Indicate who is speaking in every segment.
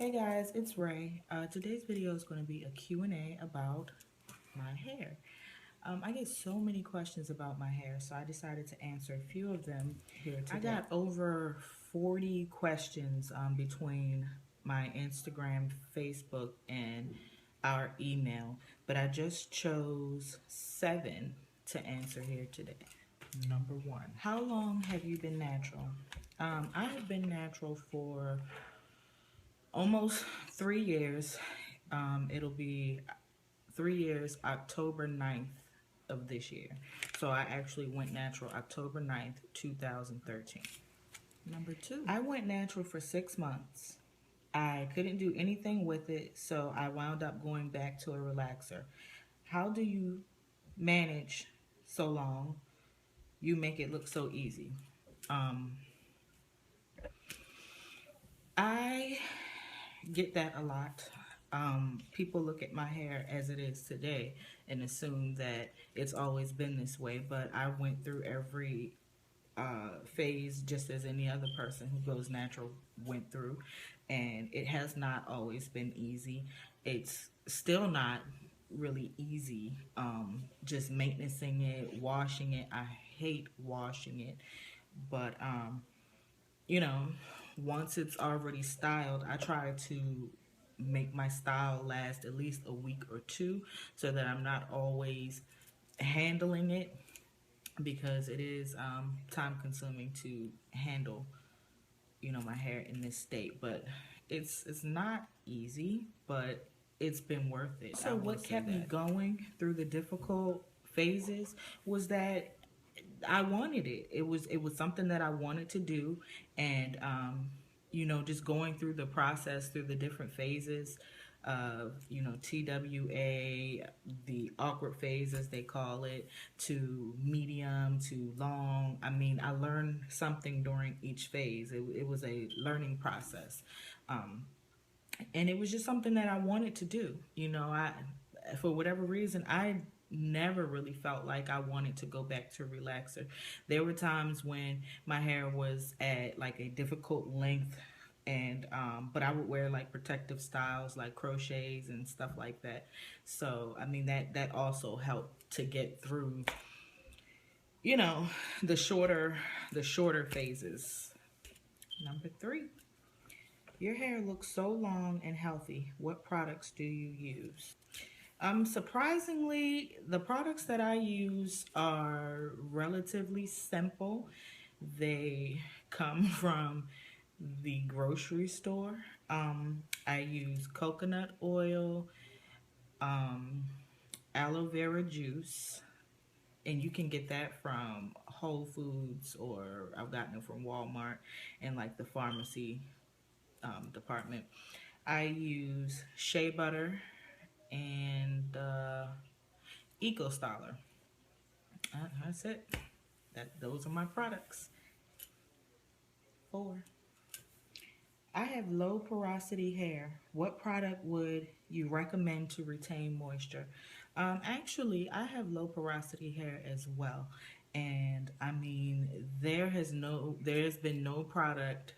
Speaker 1: Hey guys, it's Ray. Today's video is going to be a Q&A about my hair. I get so many questions about my hair, so I decided to answer a few of them here today. I got over 40 questions between my Instagram, Facebook, and our email, but I just chose 7 to answer here today. Number 1, how long have you been natural? I have been natural for almost 3 years. It'll be 3 years, October 9th of this year. So I actually went natural October 9th, 2013. Number 2, I went natural for 6 months. I couldn't do anything with it, so I wound up going back to a relaxer. How do you manage so long? You make it look so easy. I get that a lot. People look at my hair as it is today and assume that it's always been this way, but I went through every phase just as any other person who goes natural went through, and it has not always been easy. It's still not really easy, just maintaining it, washing it. I hate washing it, but you know, once it's already styled, I try to make my style last at least a week or two so that I'm not always handling it, because it is time consuming to handle, my hair in this state. But it's not easy, but it's been worth it. So what kept me going through the difficult phases was that I wanted it. It was something that I wanted to do, and just going through the process, through the different phases of TWA, the awkward phase as they call it, to medium to long. I mean, I learned something during each phase. It was a learning process, and it was just something that I wanted to do. I for whatever reason I never really felt like I wanted to go back to relaxer. There were times when my hair was at like a difficult length, and but I would wear like protective styles like crochets and stuff like that. So I mean that also helped to get through the shorter phases. Number 3, your hair looks so long and healthy. What products do you use? Surprisingly, the products that I use are relatively simple. They come from the grocery store. I use coconut oil, um, aloe vera juice, and you can get that from Whole Foods, or I've gotten it from Walmart and like the pharmacy department. I use shea butter and Eco Styler. That's it. Those are my products. 4, I have low porosity hair. What product would you recommend to retain moisture? Actually, I have low porosity hair as well, and I mean there's been no product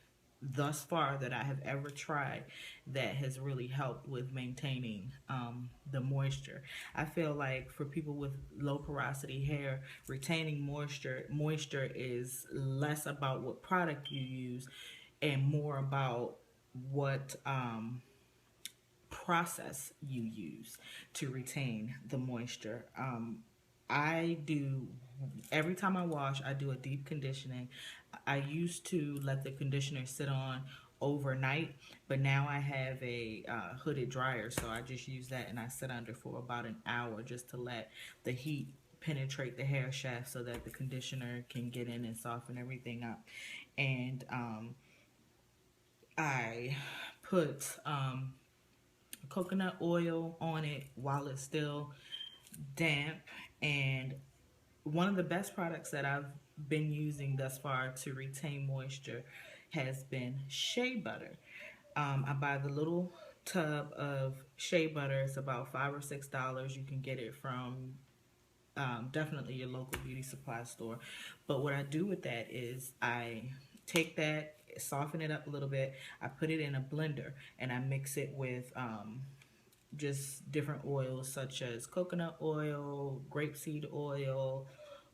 Speaker 1: thus far that I have ever tried that has really helped with maintaining the moisture. I feel like for people with low porosity hair, retaining moisture is less about what product you use and more about what process you use to retain the moisture. I do, every time I wash, I do a deep conditioning. I used to let the conditioner sit on overnight, but now I have a hooded dryer, so I just use that and I sit under for about an hour just to let the heat penetrate the hair shaft so that the conditioner can get in and soften everything up. And I put coconut oil on it while it's still damp. And one of the best products that I've been using thus far to retain moisture has been shea butter. I buy the little tub of shea butter. It's about $5 or $6. You can get it from definitely your local beauty supply store. But what I do with that is I take that soften it up a little bit. I put it in a blender and I mix it with just different oils such as coconut oil, grapeseed oil,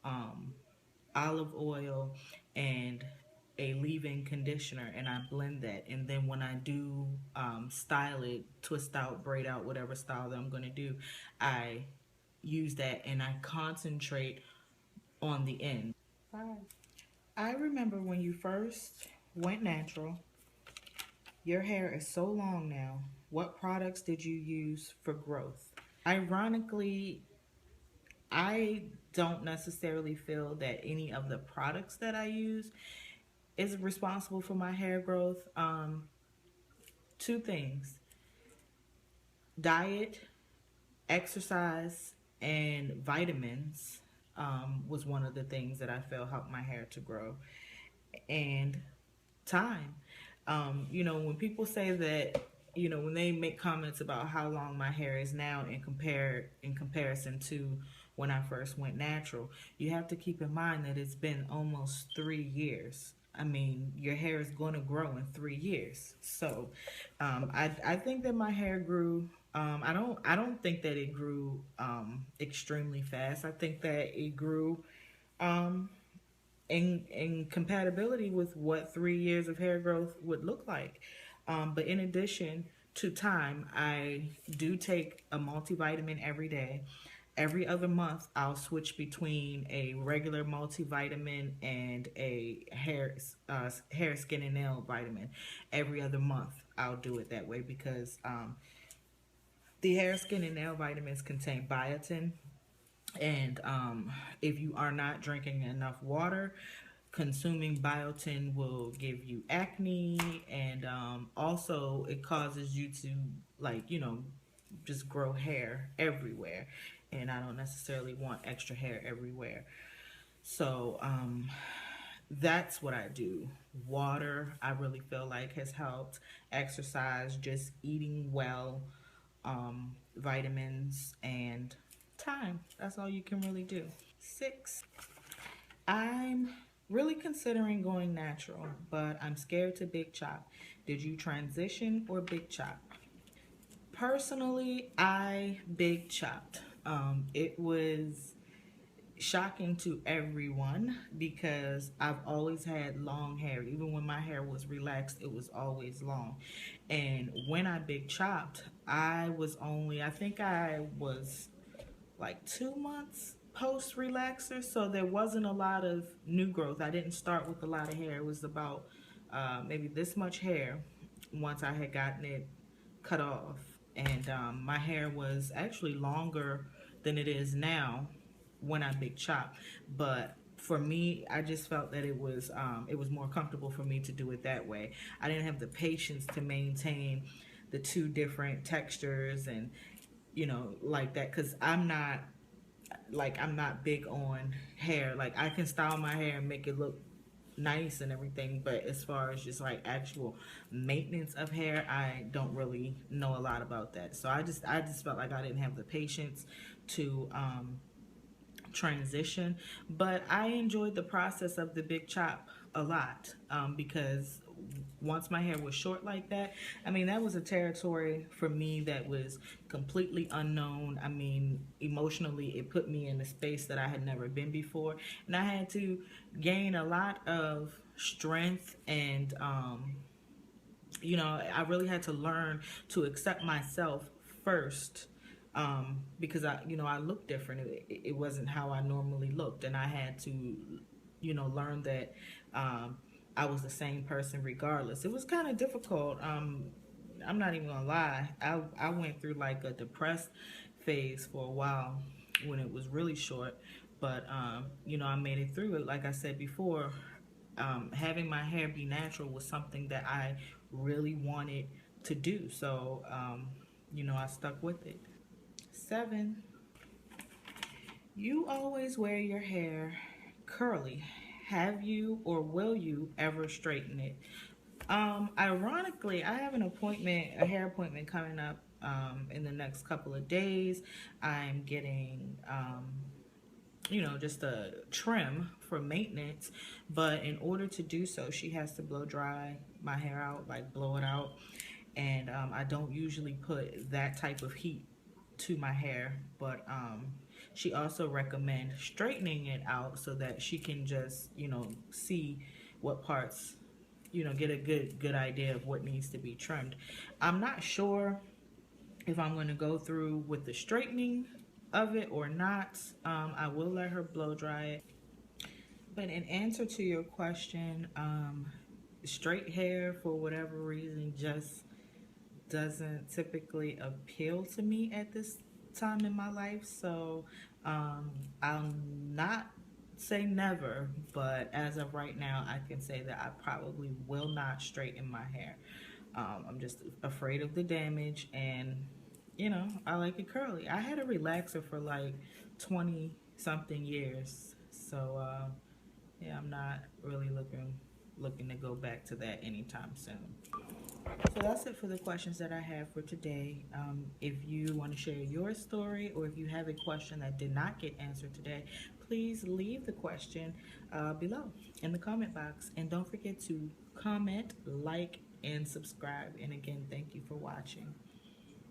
Speaker 1: um, olive oil, and a leave-in conditioner, and I blend that. And then when I do style it, twist out, braid out, whatever style that I'm going to do, I use that and I concentrate on the end. I remember when you first went natural, your hair is so long now. What products did you use for growth? Ironically, I don't necessarily feel that any of the products that I use is responsible for my hair growth. Two things: diet, exercise, and vitamins was one of the things that I felt helped my hair to grow, and time. When people say that, when they make comments about how long my hair is now in comparison to when I first went natural, you have to keep in mind that it's been almost 3 years. I mean, your hair is going to grow in 3 years. So, I think that my hair grew. I don't think that it grew extremely fast. I think that it grew um, in compatibility with what 3 years of hair growth would look like. But in addition to time, I do take a multivitamin every day. Every other month, I'll switch between a regular multivitamin and a hair, skin, and nail vitamin. Every other month, I'll do it that way because the hair, skin, and nail vitamins contain biotin, and if you are not drinking enough water, consuming biotin will give you acne, and also it causes you to, like, just grow hair everywhere. And I don't necessarily want extra hair everywhere. So that's what I do. Water, I really feel like has helped. Exercise, just eating well, vitamins, and time. That's all you can really do. 6, I'm really considering going natural, but I'm scared to big chop. Did you transition or big chop? Personally, I big chopped. It was shocking to everyone because I've always had long hair. Even when my hair was relaxed, it was always long. And when I big chopped, I think I was like 2 months post relaxer, so there wasn't a lot of new growth. I didn't start with a lot of hair. It was about maybe this much hair once I had gotten it cut off, and my hair was actually longer than it is now when I big chop. But for me, I just felt that it was more comfortable for me to do it that way. I didn't have the patience to maintain the two different textures and like that, because I'm not big on hair. Like, I can style my hair and make it look nice and everything, but as far as just like actual maintenance of hair, I don't really know a lot about that. So I just felt like I didn't have the patience to transition. But I enjoyed the process of the big chop a lot, because once my hair was short like that, I mean, that was a territory for me that was completely unknown. I mean, emotionally, it put me in a space that I had never been before, and I had to gain a lot of strength, and I really had to learn to accept myself first, because I looked different. It wasn't how I normally looked, and I had to, learn that I was the same person regardless. It was kind of difficult. I'm not even gonna lie. I went through like a depressed phase for a while when it was really short, but I made it through it. Like I said before, having my hair be natural was something that I really wanted to do. So, I stuck with it. 7, you always wear your hair curly. Have you or will you ever straighten it? Ironically, I have a hair appointment coming up in the next couple of days. I'm getting just a trim for maintenance. But in order to do so, she has to blow dry my hair out, like blow it out. And I don't usually put that type of heat to my hair, but she also recommends straightening it out so that she can just, see what parts, get a good idea of what needs to be trimmed. I'm not sure if I'm going to go through with the straightening of it or not. I will let her blow dry it. But in answer to your question, straight hair for whatever reason just doesn't typically appeal to me at this time in my life. So I'll not say never, but as of right now, I can say that I probably will not straighten my hair. I'm just afraid of the damage, and I like it curly. I had a relaxer for like 20 something years, so yeah, I'm not really looking to go back to that anytime soon. So that's it for the questions that I have for today. If you want to share your story, or if you have a question that did not get answered today, please leave the question below in the comment box. And don't forget to comment, like, and subscribe. And again, thank you for watching.